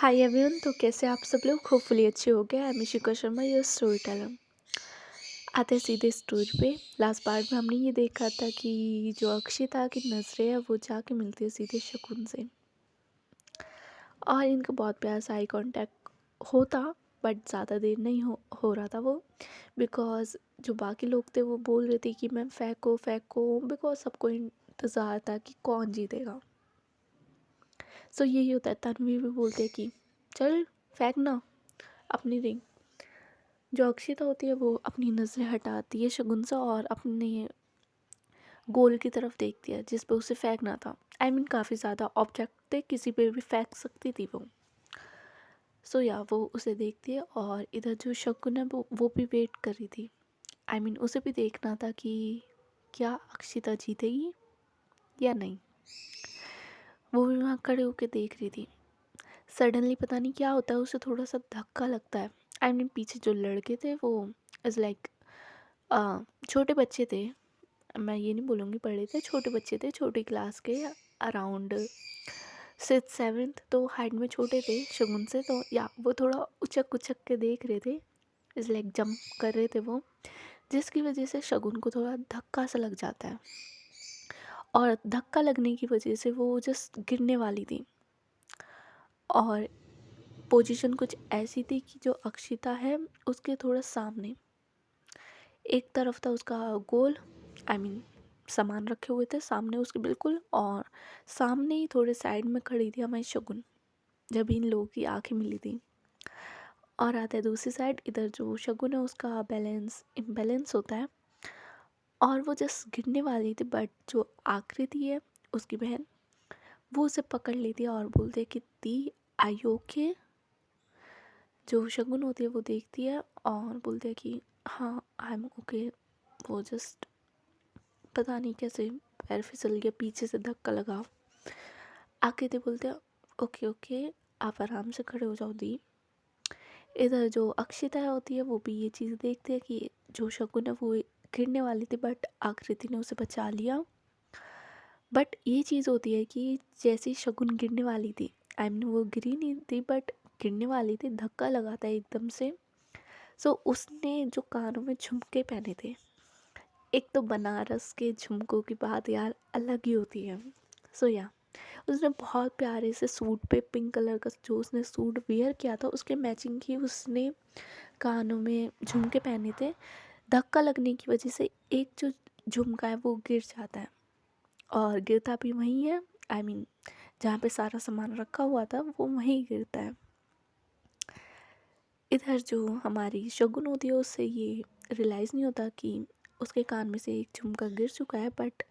Hi everyone. तो कैसे आप सब लोग? होपफुली अच्छे हो गए। I am Ishika Sharma, your story teller. आते हैं सीधे स्टोरी पे। लास्ट पार्ट में हमने ये देखा था कि जो अक्षिता की नज़रें है वो जाके मिलती है सीधे शकुन से, और इनका बहुत प्यार सा आई कांटेक्ट होता। बट ज़्यादा देर नहीं हो रहा था वो, बिकॉज जो बाकी लोग थे वो बोल रहे थे कि मैम फेंको फेंको, बिकॉज सबको इंतज़ार था कि कौन जीतेगा। सो यही होता है, तन्वी भी बोलते हैं कि चल फेंक ना अपनी रिंग। जो अक्षिता होती है वो अपनी नज़रें हटाती है शगुन से और अपने गोल की तरफ देखती है जिस पे उसे फेंकना था। आई मीन काफ़ी ज़्यादा ऑब्जेक्ट थे, किसी पे भी फेंक सकती थी वो। सो या वो उसे देखती है, और इधर जो शगुन है वो भी वेट कर रही थी। आई मीन उसे भी देखना था कि क्या अक्षिता जीतेगी या नहीं। वो भी वहाँ खड़े होकर देख रही थी। सडनली पता नहीं क्या होता है, उसे थोड़ा सा धक्का लगता है। आई मीन पीछे जो लड़के थे वो इज़ लाइक छोटे बच्चे थे। मैं ये नहीं बोलूँगी बड़े थे, छोटे बच्चे थे, छोटी क्लास के, अराउंड 6th 7th, तो हाइट में छोटे थे शगुन से। तो या वो थोड़ा उचक उचक के देख रहे थे, इज़ लाइक जंप कर रहे थे वो, जिसकी वजह से शगुन को थोड़ा धक्का सा लग जाता है। और धक्का लगने की वजह से वो जस्ट गिरने वाली थी। और पोजीशन कुछ ऐसी थी कि जो अक्षिता है उसके थोड़ा सामने, एक तरफ था उसका गोल। आई मीन सामान रखे हुए थे सामने उसके बिल्कुल, और सामने ही थोड़े साइड में खड़ी थी हमारी शगुन, जब इन लोगों की आंखें मिली थी। और आता है दूसरी साइड, इधर जो शगुन है उसका बैलेंस इम्बैलेंस होता है, और वो जस्ट गिरने वाली थी। बट जो आकृति है उसकी बहन, वो उसे पकड़ लेती है और बोलती है कि दी आई ओके। जो शगुन होती है वो देखती है और बोलती है कि हाँ आई एम ओके। वो जस्ट पता नहीं कैसे पैर फिसल गया, पीछे से धक्का लगा। आके थे बोलते हैं ओके ओके, आप आराम से खड़े हो जाओ दी। इधर जो अक्षिता होती है वो भी ये चीज़ देखती है कि जो शगुन है वो गिरने वाली थी, बट आकृति ने उसे बचा लिया। बट ये चीज़ होती है कि जैसे ही शगुन गिरने वाली थी, आई मीन वो गिरी नहीं थी बट गिरने वाली थी, धक्का लगा था एकदम से। सो उसने जो कानों में झुमके पहने थे, एक तो बनारस के झुमकों की बात यार अलग ही होती है। सो या उसने बहुत प्यारे से सूट पे, पिंक कलर का जो उसने सूट वेयर किया था उसके मैचिंग ही उसने कानों में झुमके पहने थे। धक्का लगने की वजह से एक जो झुमका है वो गिर जाता है, और गिरता भी वहीं है। आई मीन जहाँ पे सारा सामान रखा हुआ था वो वहीं गिरता है। इधर जो हमारी शगुन होती है उससे ये रियलाइज़ नहीं होता कि उसके कान में से एक झुमका गिर चुका है, बट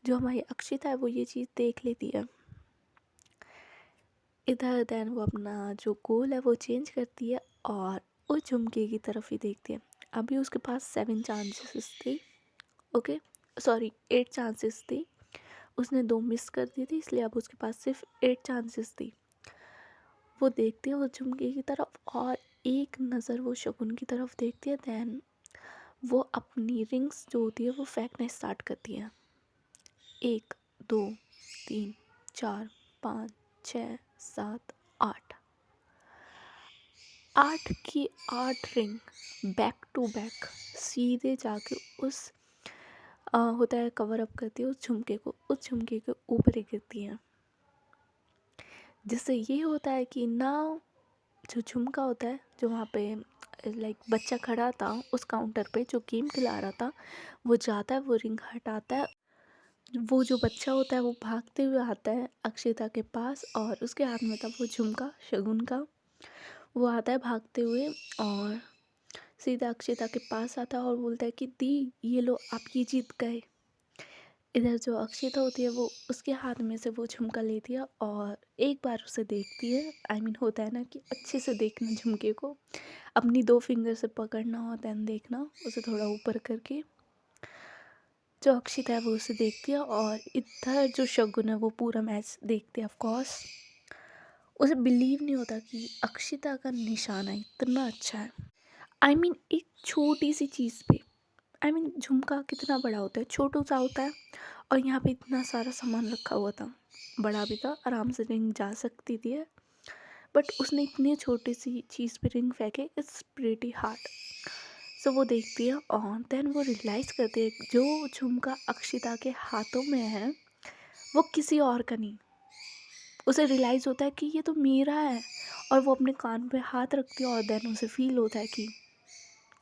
जो हमारी अक्षिता है वो ये चीज़ देख लेती है। इधर देन वो अपना जो गोल है वो चेंज करती है और उस झुमके की तरफ ही देखती है। अभी उसके पास 7 चांसेस थी, ओके सॉरी 8 चांसेस थी। उसने 2 मिस कर दी थी, इसलिए अब उसके पास सिर्फ 8 चांसेस थी। वो देखती है उस झुमके की तरफ और एक नज़र वो शगुन की तरफ देखती है। देन वो अपनी रिंग्स जो होती है वो फेंकना स्टार्ट करती है। 1 2 3 4 5 6 7 8, 8 की 8 रिंग बैक टू बैक सीधे जाके उस होता है कवर अप करती है उस झुमके को, उस झुमके के ऊपर ही गिरती हैं। जिससे ये होता है कि ना जो झुमका होता है जो वहाँ पे लाइक बच्चा खड़ा था उस काउंटर पे जो गेम खिला रहा था, वो जाता है, वो रिंग हटाता है। वो जो बच्चा होता है वो भागते हुए आता है अक्षिता के पास, और उसके हाथ में था वो झुमका शगुन का। वो आता है भागते हुए और सीधा अक्षिता के पास आता है और बोलता है कि दी ये लो आप ये जीत गए। इधर जो अक्षिता होती है वो उसके हाथ में से वो झुमका लेती है और एक बार उसे देखती है। आई मीन होता है ना कि अच्छे से देखना झुमके को, अपनी 2 फिंगर से पकड़ना और देन देखना उसे थोड़ा ऊपर करके। जो अक्षिता है वो उसे देखती है, और इधर जो शगुन है वो पूरा मैच देखती है। ऑफ कोर्स उसे बिलीव नहीं होता कि अक्षिता का निशाना इतना अच्छा है। आई मीन एक छोटी सी चीज़ पे, आई मीन झुमका कितना बड़ा होता है, छोटू सा होता है, और यहाँ पे इतना सारा सामान रखा हुआ था। बड़ा भी था, आराम से रिंग जा सकती थी, बट उसने इतनी छोटी सी चीज़ पे रिंग फेंके, इट्स प्रीटी हार्ड। सो वो देखती है और देन वो रियलाइज़ करती है जो झुमका अक्षिता के हाथों में है वो किसी और का नहीं। उसे रियलाइज़ होता है कि ये तो मेरा है, और वो अपने कान पे हाथ रखती है और देन उसे फील होता है कि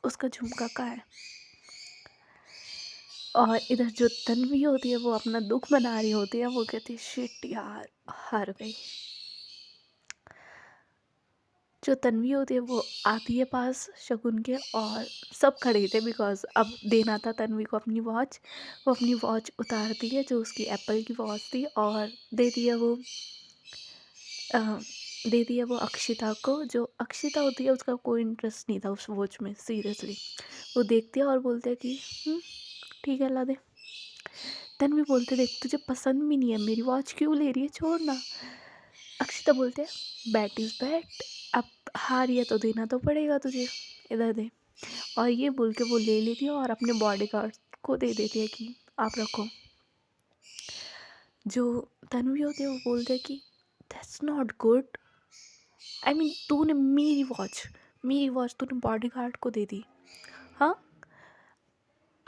उसका झुमका कहाँ है। और इधर जो तन्वी होती है वो अपना दुख मना रही होती है, वो कहती है शिट यार, हार गई। जो तन्वी होती है वो आती है पास शगुन के, और सब खड़े थे बिकॉज अब देना था तन्वी को अपनी वॉच। वो अपनी वॉच उतारती है जो उसकी एप्पल की वॉच थी, और देती है वो अ, देती है वो अक्षिता को। जो अक्षिता होती है उसका कोई इंटरेस्ट नहीं था उस वॉच में, सीरियसली। वो देखती है और बोलते है कि ठीक है ला दे। तन्वी बोलते देख तुझे पसंद भी नहीं है मेरी वॉच, क्यों ले रही है, छोड़ ना। अक्षिता बोलते हैं बैट इज़ बैट, अब हारी है तो देना तो पड़ेगा तुझे, इधर दे। और ये बोल के वो ले लेती है और अपने बॉडीगार्ड को दे देती है कि आप रखो। जो तन्वी होती है वो बोलते है कि that's not good, I mean तूने मेरी वॉच तूने बॉडीगार्ड को दे दी। हाँ,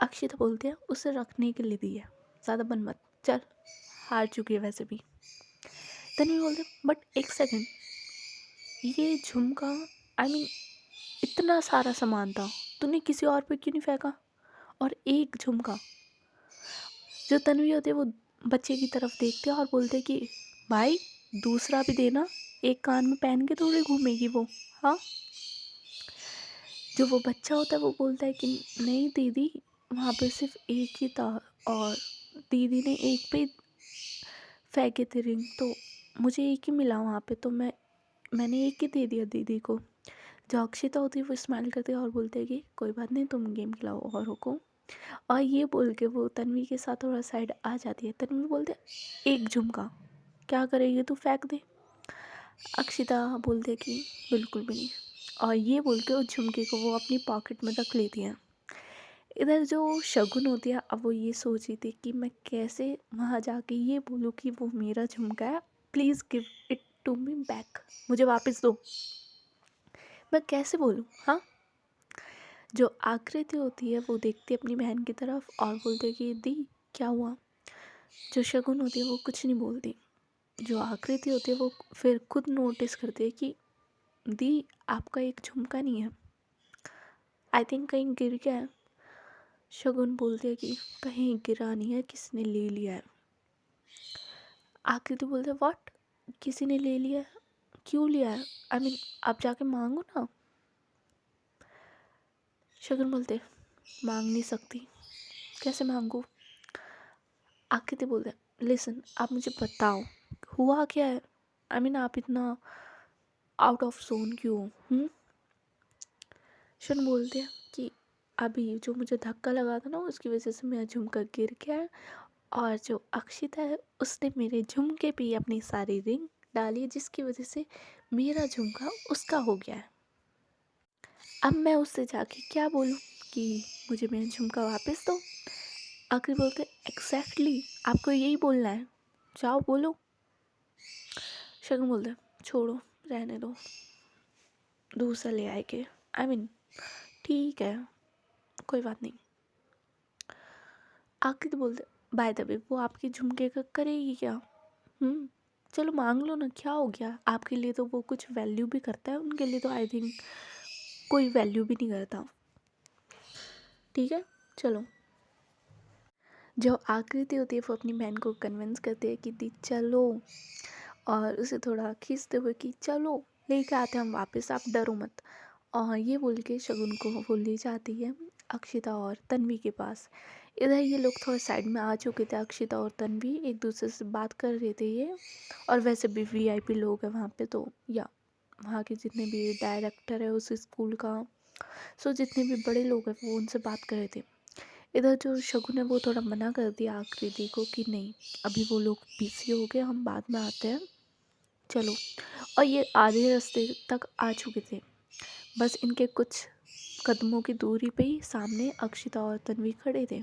अक्षिता बोलते हैं उसे रखने के लिए दी है, ज़्यादा बन मत, चल हार चुकी है वैसे भी। तन्वी बोलते बट एक सेकेंड, ये झुमका, आई मीन इतना सारा सामान था, तूने किसी और पे क्यों नहीं फेंका, और एक झुमका। जो तन्वी होती है वो बच्चे की तरफ देखते हैं और बोलते कि भाई दूसरा भी देना, एक कान में पहन के थोड़ी घूमेगी वो। हाँ, जो वो बच्चा होता है वो बोलता है कि नहीं दीदी, वहाँ पे सिर्फ एक ही था और दीदी ने एक पे फेंके थे रिंग, तो मुझे एक ही मिला वहाँ पे, तो मैंने एक ही दे दिया दीदी को। जो अक्षिता होती है वो स्माइल करती है और बोलते है कि कोई बात नहीं, तुम गेम खिलाओ और रुको। और ये बोल के वो तन्वी के साथ थोड़ा साइड आ जाती है। तन्वी बोलते एक झुमका क्या करेगी तू, फेंक दे। अक्षिता बोलते कि बिल्कुल भी नहीं, और ये बोल के उस झुमके को वो अपनी पॉकेट में रख लेती हैं। इधर जो शगुन होती है अब वो ये सोच रही थी कि मैं कैसे वहाँ जाके ये बोलूँ कि वो मेरा झुमका है, please give it to me back, मुझे वापस दो। मैं कैसे बोलूँ, हाँ। जो आकृति होती है वो देखती है अपनी बहन की तरफ और बोलती है कि दी क्या हुआ। जो शगुन होती है वो कुछ नहीं बोलती। जो आकृति होती है वो फिर खुद नोटिस करती है कि दी आपका एक झुमका नहीं है, आई थिंक कहीं गिर गया है। शगुन बोलती है कि कहीं गिरा नहीं है, किसी ने ले लिया है। आकृति बोलते व्हाट, किसी ने ले लिया है, क्यों लिया है, आई मीन आप जाके मांगो ना। शगुन बोलते मांग नहीं सकती, कैसे मांगू। आकृति बोलते लिसन, आप मुझे बताओ हुआ क्या है, आई मीन आप इतना आउट ऑफ जोन क्यों हो। शन बोलते हैं कि अभी जो मुझे धक्का लगा था ना उसकी वजह से मेरा झुमका गिर गया है, और जो अक्षिता है उसने मेरे झुमके पे अपनी सारी रिंग डाली है, जिसकी वजह से मेरा झुमका उसका हो गया है। अब मैं उससे जाके क्या बोलूँ कि मुझे मेरा झुमका वापस दो। आखिर बोलते एग्जैक्टली आपको यही बोलना है, जाओ बोलो। शगुन बोलते छोड़ो रहने दो, दूसरा ले आएंगे, आई मीन ठीक है कोई बात नहीं। आखिर बोलते बाय द वे वो आपके झुमके का करेगी क्या। चलो मांग लो ना, क्या हो गया, आपके लिए तो वो कुछ वैल्यू भी करता है, उनके लिए तो आई थिंक कोई वैल्यू भी नहीं करता। ठीक है चलो। जो आकृति होती है वो अपनी बहन को कन्विंस करती है कि दी चलो, और उसे थोड़ा खींचते हुए कि चलो लेके आते हम वापस, आप डरो मत। और ये बोल के शगुन को वो ले जाती है अक्षिता और तन्वी के पास। इधर ये लोग थोड़ा साइड में आ चुके थे, अक्षिता और तन्वी एक दूसरे से बात कर रहे थे ये, और वैसे भी वीआईपी लोग हैं वहाँ पे, तो या वहाँ के जितने भी डायरेक्टर है उस स्कूल का, सो जितने भी बड़े लोग हैं वो उनसे बात कर रहे थे। इधर जो शगुन है वो थोड़ा मना कर दिया आकृति को कि नहीं अभी वो लोग बिजी हो गए, हम बाद में आते हैं, चलो। और ये आधे रास्ते तक आ चुके थे, बस इनके कुछ कदमों की दूरी पे ही सामने अक्षिता और तन्वी खड़े थे।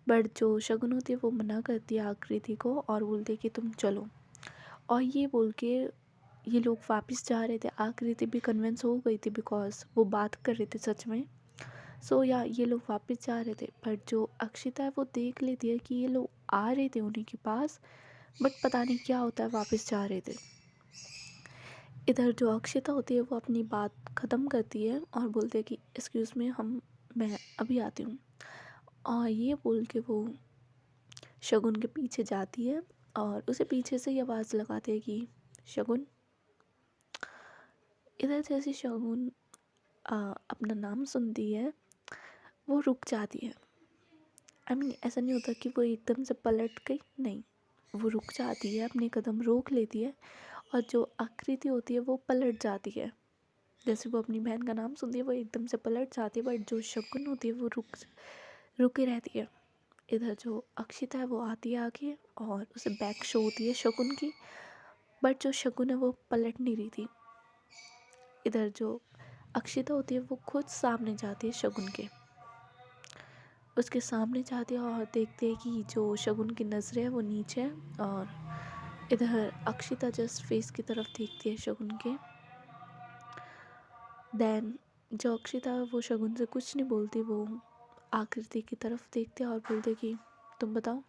बट जो शगुन होती है वो मना करती है आकृति को और बोलती है कि तुम चलो। और ये बोल के ये लोग वापस जा रहे थे, आकृति भी कन्विंस हो गई थी बिकॉज वो बात कर रहे थे सच में। सो या ये लोग वापस जा रहे थे, बट जो अक्षिता है वो देख लेती है कि ये लोग आ रहे थे उन्हीं के पास, बट पता नहीं क्या होता है, वापस जा रहे थे। इधर जो अक्षिता होती है वो अपनी बात ख़त्म करती है और बोलती है कि एक्सक्यूज़ मी, मैं अभी आती हूँ। और ये बोल के वो शगुन के पीछे जाती है और उसे पीछे से ही आवाज़ लगाती है कि शगुन। इधर जैसे शगुन अपना नाम सुनती है, वो रुक जाती है। ऐसा नहीं होता कि वो एकदम से पलट गई, नहीं, वो रुक जाती है, अपने कदम रोक लेती है और जो आकृति होती है वो पलट जाती है। जैसे वो अपनी बहन का नाम सुनती है वो एकदम से पलट जाती है, बट जो शगुन होती है वो रुके रहती है। इधर जो अक्षिता है वो आती है आगे और उसे बैक शो होती है शगुन की, बट जो शगुन है वो पलट नहीं रही थी। इधर जो अक्षिता होती है वो खुद सामने जाती है शगुन के, उसके सामने जाती है और देखते हैं कि जो शगुन की नज़रें है वो नीचे है। और इधर अक्षिता जस्ट फेस की तरफ देखती है शगुन के। देन जो अक्षिता है वो शगुन से कुछ नहीं बोलती, वो आकृति की तरफ देखते हैं और बोलते कि तुम बताओ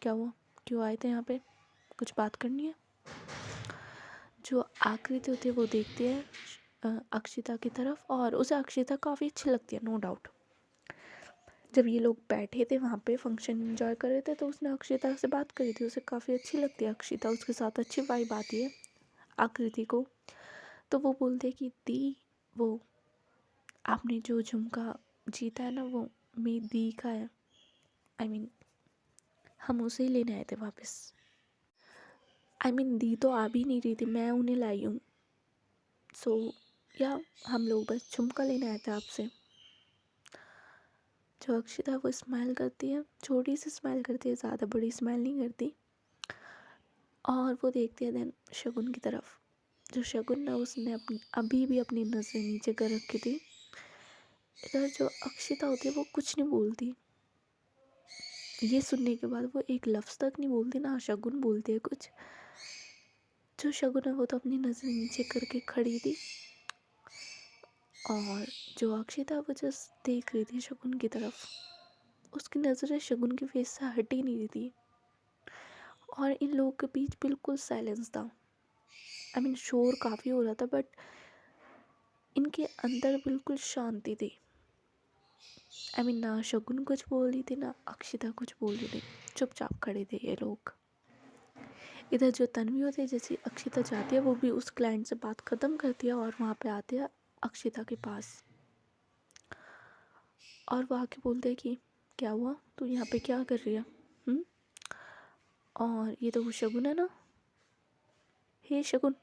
क्या हुआ, क्यों आए थे यहाँ पे, कुछ बात करनी है। जो आकृति होती है वो देखती है अक्षिता की तरफ और उसे अक्षिता काफ़ी अच्छी लगती है, नो डाउट। जब ये लोग बैठे थे वहाँ पे फंक्शन एंजॉय कर रहे थे तो उसने अक्षिता से बात करी थी, उसे काफ़ी अच्छी लगती है अक्षिता, उसके साथ अच्छी वाइब आती है आकृति को। तो वो बोलते कि दी, वो आपने जो झुमका जीता है ना वो मेरी दी का है। हम उसे ही लेने आए थे वापस। दी तो आ भी नहीं रही थी, मैं उन्हें लाई हूँ। सो या हम लोग बस झुमका लेने आए थे आपसे। जो अक्षिता वो स्माइल करती है, छोटी सी स्माइल करती है, ज़्यादा बड़ी स्माइल नहीं करती। और वो देखती है देन शगुन की तरफ। जो शगुन है उसने अभी भी अपनी नज़रें नीचे कर रखी थी। इधर जो अक्षिता होती है वो कुछ नहीं बोलती। ये सुनने के बाद वो एक लफ्ज़ तक नहीं बोलती, ना शगुन बोलती है कुछ। जो शगुन है वो तो अपनी नज़रें नीचे करके खड़ी थी और जो अक्षिता वो जस्ट देख रही थी शगुन की तरफ। उसकी नज़रें शगुन के फेस से हट ही नहीं रही थी और इन लोगों के बीच बिल्कुल साइलेंस था। शोर काफ़ी हो रहा था बट इनके अंदर बिल्कुल शांति थी। ना शगुन कुछ बोल रही थी ना अक्षिता कुछ बोल रही थी, चुपचाप खड़े थे ये लोग। इधर जो तन्वी होती है, जैसे अक्षिता जाती है वो भी उस क्लाइंट से बात ख़त्म करती है और वहाँ पे आते हैं अक्षिता के पास और वो आके बोलते हैं कि क्या हुआ, तू यहाँ पे क्या कर रही है? और ये तो वो शगुन है ना। हे शगुन,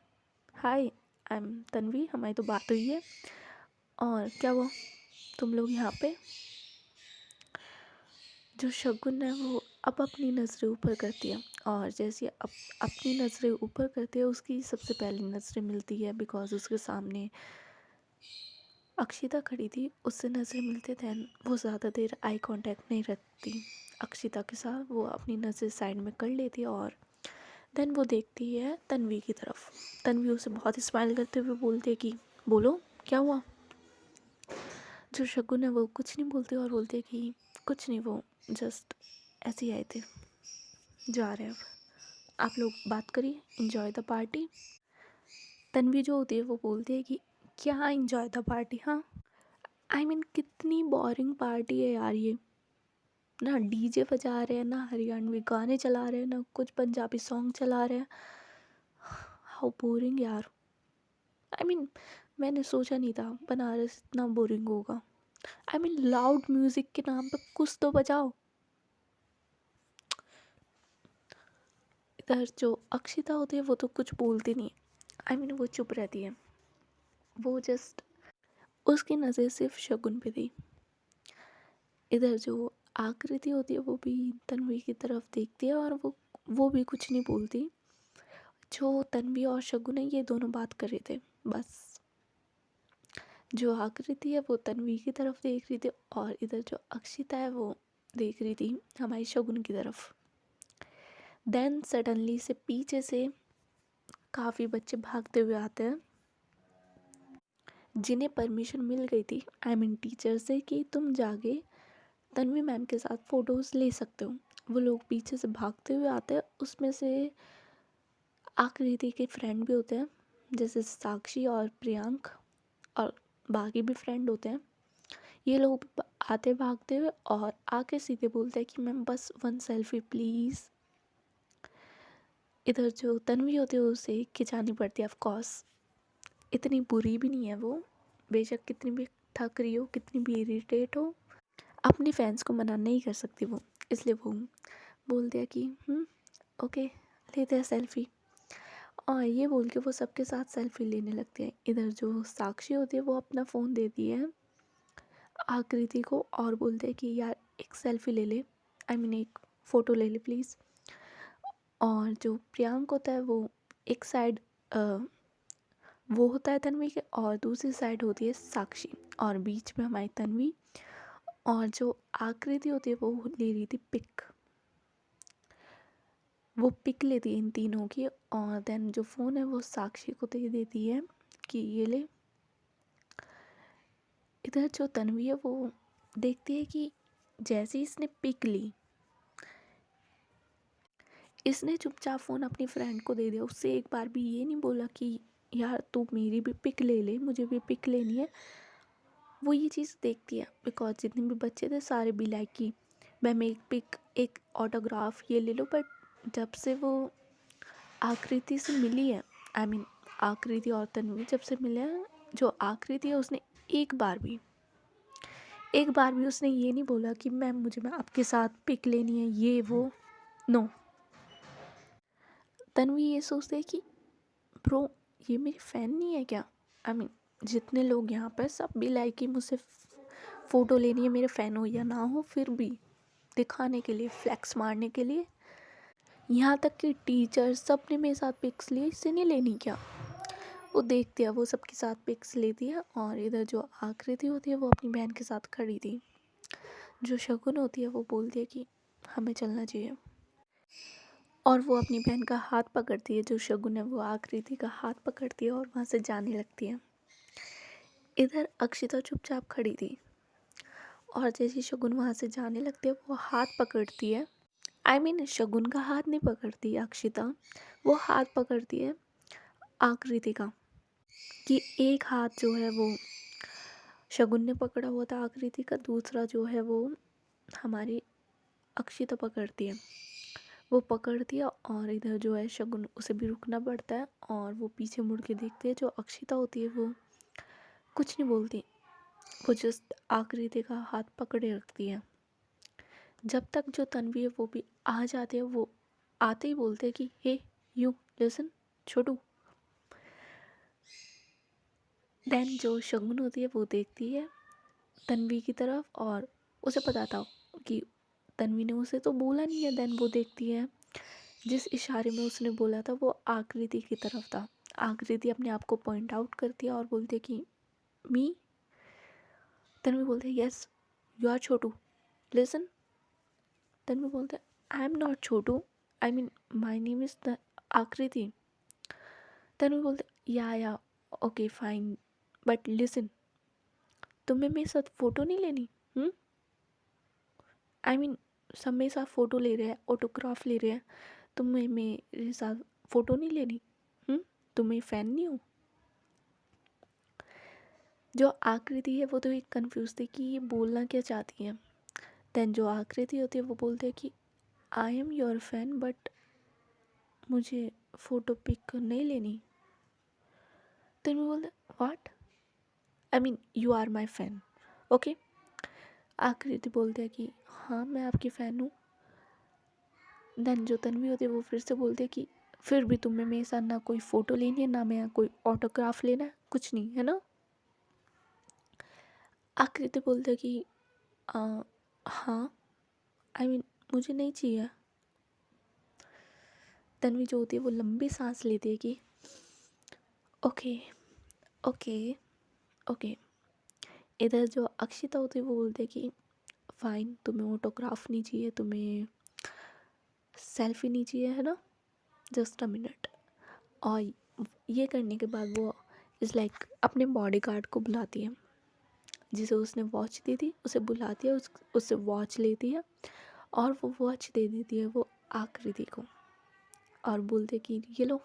हाय, आई एम तन्वी, हमारी तो बात हुई है। और क्या हुआ, तुम लोग यहाँ पे? जो शगुन है वो अब अपनी नज़रें ऊपर करती है और जैसे अपनी नज़रें ऊपर करती है उसकी सबसे पहली नज़रें मिलती है बिकॉज उसके सामने अक्षिता खड़ी थी, उससे नज़रें मिलते थे। वो ज़्यादा देर आई कांटेक्ट नहीं रखती अक्षिता के साथ, वो अपनी नज़र साइड में कर लेती है और देन वो देखती है तन्वी की तरफ। तन्वी उसे बहुत स्माइल करते हुए बोलती है कि बोलो क्या हुआ। जो शगुन है वो कुछ नहीं बोलती और बोलती है कि कुछ नहीं, वो जस्ट ऐसे ही आए थे, जा रहे हैं अब, आप लोग बात करिए, इन्जॉय द पार्टी। तन्वी जो होती है वो बोलती है कि क्या इन्जॉय द पार्टी, हाँ कितनी बोरिंग पार्टी है यार ये, ना डीजे बजा रहे हैं, ना हरियाणवी गाने चला रहे हैं, ना कुछ पंजाबी सॉन्ग चला रहे हैं। हाउ बोरिंग यार। मैंने सोचा नहीं था बनारस इतना बोरिंग होगा। लाउड म्यूज़िक के नाम पे कुछ तो बजाओ। इधर जो अक्षिता होती है वो तो कुछ बोलती नहीं, वो चुप रहती है। वो जस्ट उसकी नज़र सिर्फ शगुन पे थी। इधर जो आकृति होती है वो भी तन्वी की तरफ देखती है और वो भी कुछ नहीं बोलती। जो तन्वी और शगुन है ये दोनों बात कर रहे थे बस। जो आकृति है वो तन्वी की तरफ देख रही थी और इधर जो अक्षिता है वो देख रही थी हमारी शगुन की तरफ। देन सडनली से पीछे से काफ़ी बच्चे भागते हुए आते हैं, जिन्हें परमिशन मिल गई थी, आई मीन टीचर से, कि तुम जाके तन्वी मैम के साथ फ़ोटोज़ ले सकते हो। वो लोग पीछे से भागते हुए आते हैं, उसमें से आकृति के फ्रेंड भी होते हैं, जैसे साक्षी और प्रियांक, और बाकी भी फ्रेंड होते हैं। ये लोग आते भागते हुए और आके सीधे बोलते हैं कि मैम बस वन सेल्फी प्लीज़। इधर जो तन्वी होती है उसे खिंचानी पड़ती है, ऑफ कोर्स। इतनी बुरी भी नहीं है वो, बेशक कितनी भी थक रही हो, कितनी भी इरिटेट हो, अपनी फैंस को मना नहीं कर सकती वो, इसलिए वो बोल दिया कि ओके, लेते हैं सेल्फी। और ये बोल के वो सबके साथ सेल्फी लेने लगते हैं। इधर जो साक्षी होती है वो अपना फ़ोन देती है आकृति को और बोलते हैं कि यार एक सेल्फी ले ले, आई मीन एक फ़ोटो ले ले प्लीज़। और जो प्रियांक होता है वो एक साइड वो होता है तन्वी के, और दूसरी साइड होती है साक्षी, और बीच में हमारी तन्वी। और जो आकृति होती है वो ले रही थी पिक, वो पिक लेती है इन तीनों की, और देन जो फ़ोन है वो साक्षी को दे देती है कि ये ले। इधर जो तन्वी है वो देखती है कि जैसे ही इसने पिक ली, इसने चुपचाप फ़ोन अपनी फ्रेंड को दे दिया, उससे एक बार भी ये नहीं बोला कि यार तू मेरी भी पिक ले ले, मुझे भी पिक लेनी है। वो ये चीज़ देखती है बिकॉज जितने भी बच्चे थे सारे भी लाइक की मैम एक पिक, एक ऑटोग्राफ ये ले लो। बट जब से वो आकृति से मिली है, आई मीन आकृति और तन्वी जब से मिले हैं, जो आकृति है उसने एक बार भी उसने ये नहीं बोला कि मैम मुझे मैं आपके साथ पिक लेनी है, ये वो, नो। तन्वी ये सोचते है कि ब्रो ये मेरी फ़ैन नहीं है क्या, आई मीन जितने लोग यहाँ पर सब भी लाइक कि मुझसे फ़ोटो लेनी है, मेरे फ़ैन हो या ना हो, फिर भी दिखाने के लिए, फ्लैक्स मारने के लिए। यहाँ तक कि टीचर सब ने मेरे साथ पिक्स ली, इससे नहीं लेनी क्या। वो देखती है, वो सबके साथ पिक्स लेती है। और इधर जो आकृति होती है वो अपनी बहन के साथ खड़ी थी। जो शगुन होती है वो बोलती है कि हमें चलना चाहिए, और वो अपनी बहन का हाथ पकड़ती है। जो शगुन है वो आकृति का हाथ पकड़ती है और वहाँ से जाने लगती है। इधर अक्षिता चुपचाप खड़ी थी, और जैसे शगुन वहाँ से जाने लगती है वो हाथ पकड़ती है, आई मीन शगुन का हाथ नहीं पकड़ती अक्षिता, वो हाथ पकड़ती है आकृति का, कि एक हाथ जो है वो शगुन ने पकड़ा हुआ था आकृति का, दूसरा जो है वो हमारी अक्षिता पकड़ती है। वो पकड़ती है और इधर जो है शगुन, उसे भी रुकना पड़ता है, और वो पीछे मुड़ के देखती है। जो अक्षिता होती है वो कुछ नहीं बोलती, वो जस्ट आकृति का हाथ पकड़े रखती है। जब तक जो तन्वी है वो भी आ जाते हैं, वो आते ही बोलते हैं कि हे यू लिसन छोटू। देन जो शगुन होती है वो देखती है तन्वी की तरफ, और उसे पता था कि तन्वी ने उसे तो बोला नहीं है। देन वो देखती है जिस इशारे में उसने बोला था वो आकृति की तरफ था। आकृति अपने आप को पॉइंट आउट करती है और बोलती है कि मी। तन्वी बोलते हैं यस यू आर छोटू लिसन। तन्वी बोलते हैं आई एम नॉट छोटू, I mean my name is the Aakriti. Tanvi बोलते या ओके फाइन, बट लिसन, तुम्हें मेरे साथ फ़ोटो नहीं लेनी? आई मीन सब मेरे साथ फ़ोटो ले रहे हैं, ऑटोग्राफ ले रहे हैं, तुम्हें मेरे साथ फ़ोटो नहीं लेनी? तुम्हें फ़ैन नहीं हो? जो आकृति है वो तो एक कन्फ्यूज़ थी कि ये बोलना क्या चाहती है। देन जो आकृति होती है वो बोलती है कि I am your fan, but मुझे फ़ोटो पिक नहीं लेनी। देन वो बोलते what, I mean you are my fan, okay. Aakriti बोलते हैं कि हाँ मैं आपकी फ़ैन हूँ। देन जो तन्वी होती है वो फिर से बोलती है कि फिर भी तुम्हें मेरे साथ ना कोई फ़ोटो लेनी है, ना मैं कोई ऑटोग्राफ लेना है, कुछ नहीं है ना। आकृति बोलते है कि हाँ, आई मीन मुझे नहीं चाहिए। तन्वी जो होती है वो लंबी सांस लेती है कि ओके ओके ओके। इधर जो अक्षिता होती है वो बोलती है कि फ़ाइन, तुम्हें ऑटोग्राफ नहीं चाहिए, तुम्हें सेल्फी नहीं चाहिए, है ना, जस्ट अ मिनट। और ये करने के बाद वो इज़ लाइक अपने बॉडीगार्ड को बुलाती है, जिसे उसने वॉच दी थी उसे बुलाती है, उससे वॉच लेती है और वो वॉच दे देती है वो आकृति को, और बोलते कि ये लो,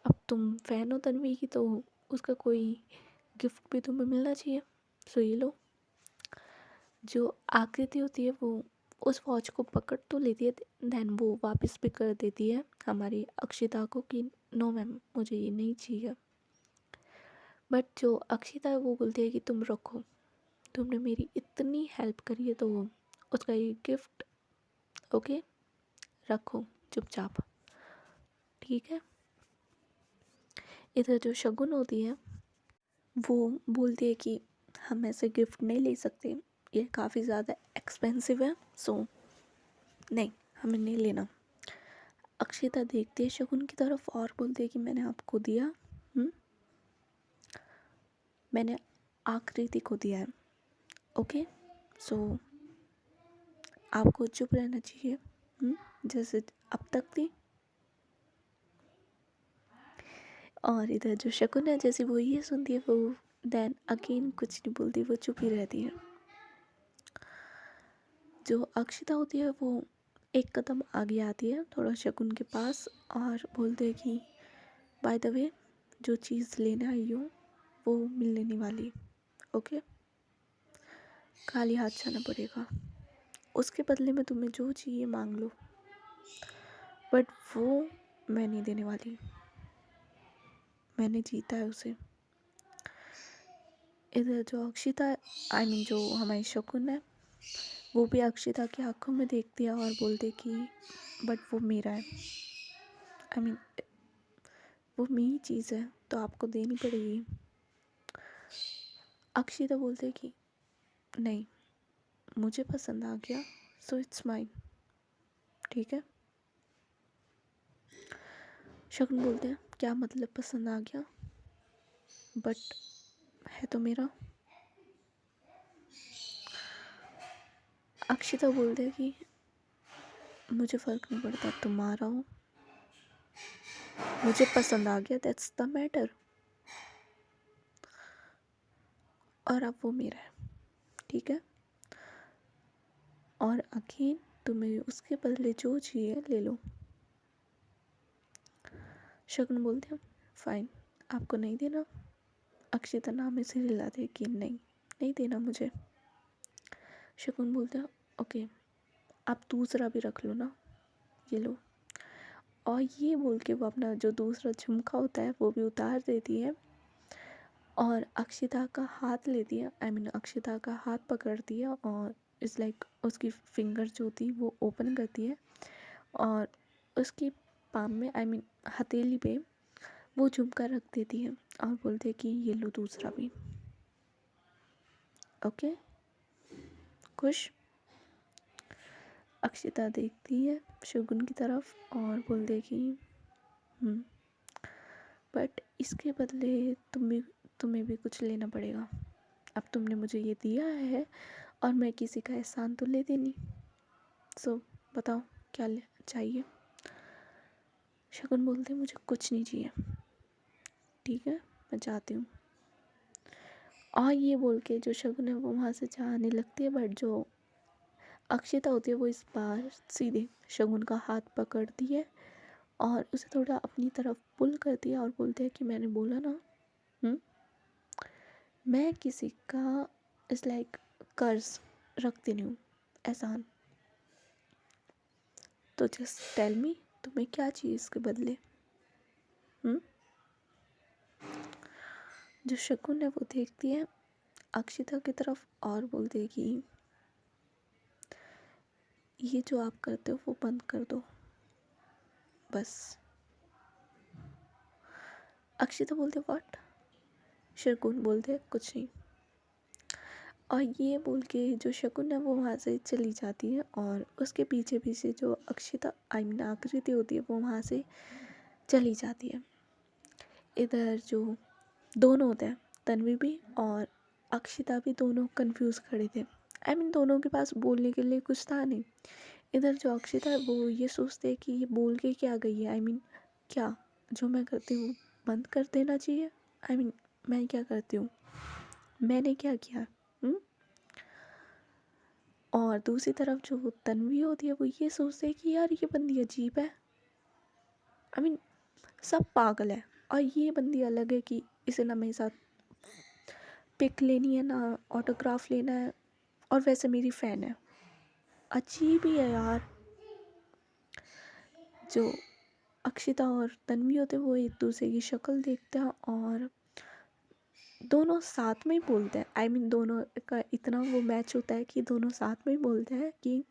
अब तुम फ़ैन हो तन्वी की तो उसका कोई गिफ्ट भी तुम्हें मिलना चाहिए, सो ये लो। जो आकृति होती है वो उस वॉच को पकड़ तो लेती है, देन वो वापस भी कर देती है हमारी अक्षिता को कि नो मैम मुझे ये नहीं चाहिए। बट जो अक्षिता है वो बोलती है कि तुम रखो, तुमने मेरी इतनी हेल्प करी है तो उसका ये गिफ्ट, ओके रखो चुपचाप, ठीक है। इधर जो शगुन होती है वो बोलती है कि हम ऐसे गिफ्ट नहीं ले सकते, ये काफ़ी ज़्यादा एक्सपेंसिव है, सो नहीं हमें नहीं लेना। अक्षिता देखती है शगुन की तरफ और बोलती है कि मैंने आपको दिया, मैंने आकृति को दिया है, ओके सो आपको चुप रहना चाहिए, जैसे अब तक थी। और इधर जो शकुन है जैसे वो ये सुनती है वो देन अगेन कुछ नहीं बोलती, वो चुप ही रहती है। जो अक्षिता होती है वो एक कदम आगे आती है थोड़ा शकुन के पास और बोलते है कि बाय द वे जो चीज़ लेने आई हूँ वो मिलने नहीं वाली, ओके खाली हाथ जाना पड़ेगा, उसके बदले में तुम्हें जो चाहिए मांग लो, बट वो मैं नहीं देने वाली, मैंने जीता है उसे। इधर जो अक्षिता आई मीन जो हमारी शकुन है वो भी अक्षिता की आंखों में देखती है और बोलती कि बट वो मेरा है, आई मीन वो मेरी चीज़ है तो आपको देनी पड़ेगी। अक्षिता बोलते कि नहीं मुझे पसंद आ गया सो इट्स माइन, ठीक है। शकुन बोलते हैं क्या मतलब पसंद आ गया, बट है तो मेरा। अक्षिता बोलते हैं कि मुझे फ़र्क नहीं पड़ता तुम्हारा हो, मुझे पसंद आ गया दैट्स द मैटर, और अब वो मेरा है, ठीक है। और अगेन तुम्हें उसके बदले जो चाहिए ले लो। शकुन बोलते हैं फाइन आपको नहीं देना। अक्षिता नाम से हिलाते हैं कि नहीं नहीं देना मुझे। शकुन बोलते हैं ओके आप दूसरा भी रख लो ना, ये लो। और ये बोल के वो अपना जो दूसरा झुमका होता है वो भी उतार देती है और अक्षिता का हाथ लेती है, आई मीन अक्षिता का हाथ पकड़ती है और इट्स लाइक उसकी फिंगर जो थी वो ओपन करती है और उसकी पाम में आई मीन हथेली पे वो झुमका रख देती है और बोलती है कि ये लो दूसरा भी, ओके खुश। अक्षिता देखती है शगुन की तरफ और बोलती है कि बट इसके बदले तुम्हें भी कुछ लेना पड़ेगा, अब तुमने मुझे ये दिया है और मैं किसी का एहसान तो लेती नहीं, सो बताओ क्या चाहिए। शगुन बोलते मुझे कुछ नहीं चाहिए, ठीक है मैं चाहती हूँ। और ये बोल के जो शगुन है वो वहाँ से जाने लगती है, बट जो अक्षिता होती है वो इस बार सीधे शगुन का हाथ पकड़ती है और उसे थोड़ा अपनी तरफ पुल करती है और बोलती है कि मैंने बोला ना, मैं किसी का इस लाइक कर्ज रखती नहीं हूँ, एहसान, तो जस्ट टेल मी तुम्हें क्या चाहिए इसके बदले। जो शकुन है वो देखती है अक्षिता की तरफ और बोलती है कि ये जो आप करते हो वो बंद कर दो बस। अक्षिता बोलते व्हाट, शकुन बोलते कुछ नहीं। और ये बोल के जो शकुन है वो वहाँ से चली जाती है और उसके पीछे पीछे जो अक्षिता आई मीन आकृति होती है वो वहाँ से चली जाती है। इधर जो दोनों होते हैं तन्वी भी और अक्षिता भी दोनों कंफ्यूज खड़े थे, आई मीन दोनों के पास बोलने के लिए कुछ था नहीं। इधर जो अक्षिता है वो ये सोचते है कि ये बोल के क्या गई है, आई मीन क्या जो मैं करती हूँ बंद कर देना चाहिए। आई मीन मैं क्या करती हूँ, मैंने क्या किया। हुँ? और दूसरी तरफ जो तन्वी होती है वो ये सोचती है कि यार ये बंदी अजीब है। आई मीन सब पागल है, और ये बंदी अलग है कि इसे ना मेरे साथ पिक लेनी है ना ऑटोग्राफ लेना है, और वैसे मेरी फ़ैन है। अजीब ही है यार। जो अक्षिता और तन्वी होते हैं वो एक दूसरे की शक्ल देखते हैं और दोनों साथ में ही बोलते हैं। आई मीन दोनों का इतना वो मैच होता है कि दोनों साथ में ही बोलते हैं कि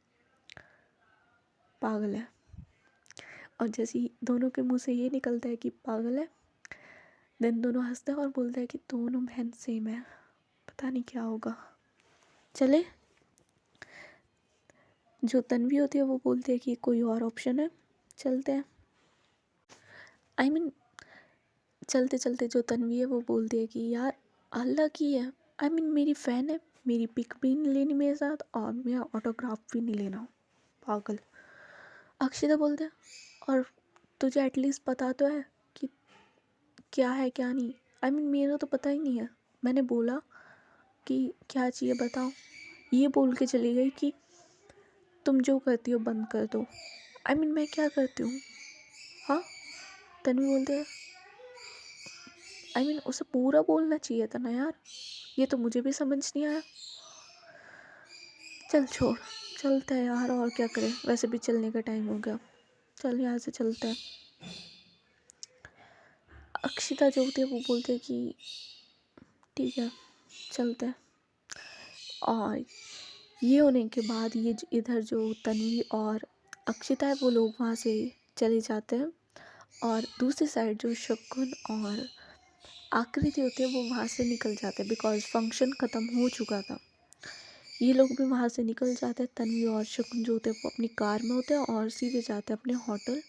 पागल है। और जैसे ही दोनों के मुंह से ये निकलता है कि पागल है, देन दोनों हंसते हैं और बोलते हैं कि दोनों बहन सेम है। पता नहीं क्या होगा। चले, जो तन्वी होती है वो बोलती है कि कोई और ऑप्शन है, चलते हैं। आई मीन चलते चलते जो तन्वी है वो बोलती है कि यार अल्लाह की है। आई मीन मेरी फ़ैन है, मेरी पिक भी नहीं लेनी मेरे साथ और मेरा ऑटोग्राफ भी नहीं लेना। पागल। अक्षिता बोलते हैं और तुझे एटलीस्ट पता तो है कि क्या है क्या नहीं। आई मीन मेरा तो पता ही नहीं है। मैंने बोला कि क्या चाहिए बताओ, ये बोल के चली गई कि तुम जो करती हो बंद कर दो। आई मीन मैं क्या करती हूँ। हाँ, तन्वी बोलते हैं आई मीन उसे पूरा बोलना चाहिए था ना यार, ये तो मुझे भी समझ नहीं आया। चल छोड़, चलता है यार, और क्या करें, वैसे भी चलने का टाइम हो गया। चल यहाँ से चलता है। अक्षिता जो होती है वो बोलते हैं कि ठीक है चलते हैं। और ये होने के बाद ये इधर जो तन्वी और अक्षिता है वो लोग वहाँ से चले जाते हैं, और दूसरी साइड जो शकुन और आकृति होती है वो वहाँ से निकल जाते हैं बिकॉज फंक्शन ख़त्म हो चुका था। ये लोग भी वहाँ से निकल जाते हैं। तन्वी और शकुन जो होते हैं वो अपनी कार में होते हैं और सीधे जाते हैं अपने होटल।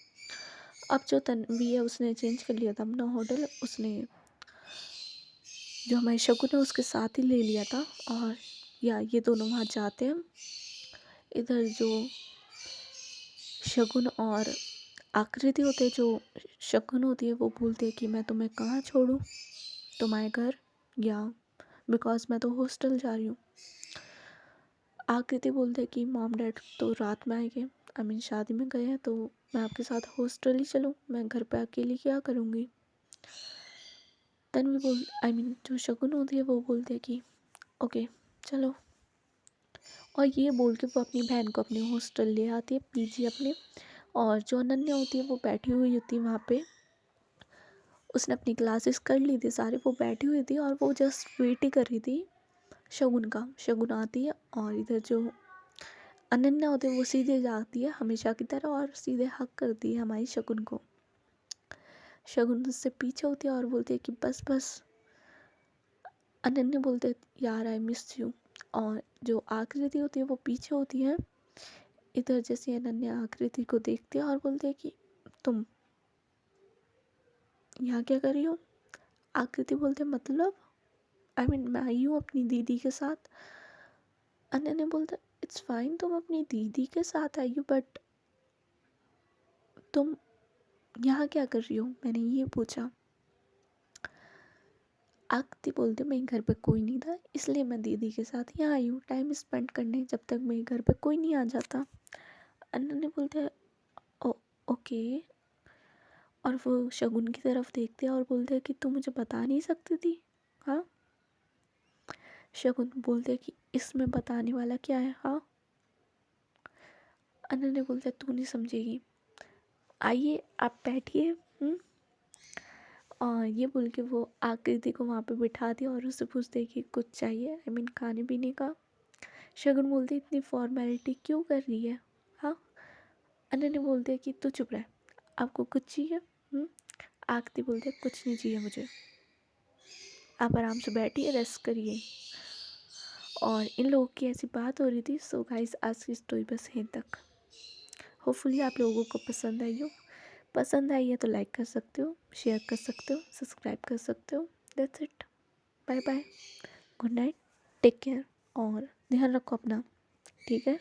अब जो तन्वी है उसने चेंज कर लिया था अपना होटल, उसने जो हमारे शकुन है उसके साथ ही ले लिया था। और या ये दोनों वहाँ जाते हैं। इधर जो शकुन और आकृति होते हैं, जो शकुन होती है वो बोलते हैं कि मैं तुम्हें कहाँ छोड़ूं, तुम्हारे घर या बिकॉज मैं तो हॉस्टल जा रही हूँ। आकृति बोलते हैं कि मॉम डैड तो रात में आएंगे, आई मीन शादी में गए हैं, तो मैं आपके साथ हॉस्टल ही चलूँ, मैं घर पे अकेली क्या करूँगी। तन्वी बोल आई मीन जो शकुन होती है वो बोलते हैं कि ओके चलो। और ये बोल के वो अपनी बहन को अपने हॉस्टल ले आती है, पीजी अपने। और जो अनन्या होती है वो बैठी हुई होती है वहाँ पे। उसने अपनी क्लासेस कर ली थी सारी, वो बैठी हुई थी और वो जस्ट वेट ही कर रही थी शगुन का। शगुन आती है और इधर जो अनन्या होती है वो सीधे जाती है हमेशा की तरह और सीधे हक करती है हमारी शगुन को। शगुन उससे पीछे होती है और बोलती है कि बस बस। अनन्या बोलते हैं यार आई मिस यू। और जो आकृति होती है वो पीछे होती है। इधर जैसे अनन्या आकृति को देखती है और बोलती है कि तुम यहाँ क्या कर रही हो। आकृति बोलते मतलब आई मीन मैं आई हूँ अपनी दीदी के साथ। अनन्या बोलता इट्स फाइन, तुम अपनी दीदी के साथ आई हो, बट तुम यहाँ क्या कर रही हो, मैंने ये पूछा। आकृति बोलते मेरे घर पे कोई नहीं था इसलिए मैं दीदी के साथ यहाँ आई हूँ टाइम स्पेंड करने, जब तक मेरे घर पे कोई नहीं आ जाता। अनन्या बोलते ओ ओके। और वो शगुन की तरफ देखते हैं और बोलते हैं कि तू मुझे बता नहीं सकती थी। हाँ, शगुन बोलते हैं कि इसमें बताने वाला क्या है। हाँ, अनन्या बोलते तू नहीं समझेगी, आइए आप बैठिए। और ये बोल के वो आकृति को वहाँ पे बिठा दिया और उससे पूछते कि कुछ चाहिए, आई मीन खाने पीने का। शगुन बोलते इतनी फॉर्मेलिटी क्यों कर रही है। हाँ, अनन्या बोलते कि तू चुप रह, आपको कुछ चाहिए। आकृति बोलते कुछ नहीं चाहिए मुझे, आप आराम से बैठिए रेस्ट करिए। और इन लोगों की ऐसी बात हो रही थी। सो गाइस आज की स्टोरी बस यहीं तक। होपफुली आप लोगों को पसंद आई हो। पसंद आई है तो लाइक कर सकते हो, शेयर कर सकते हो, सब्सक्राइब कर सकते हो। That's it. Bye bye, good night, take care और ध्यान रखो अपना, ठीक है।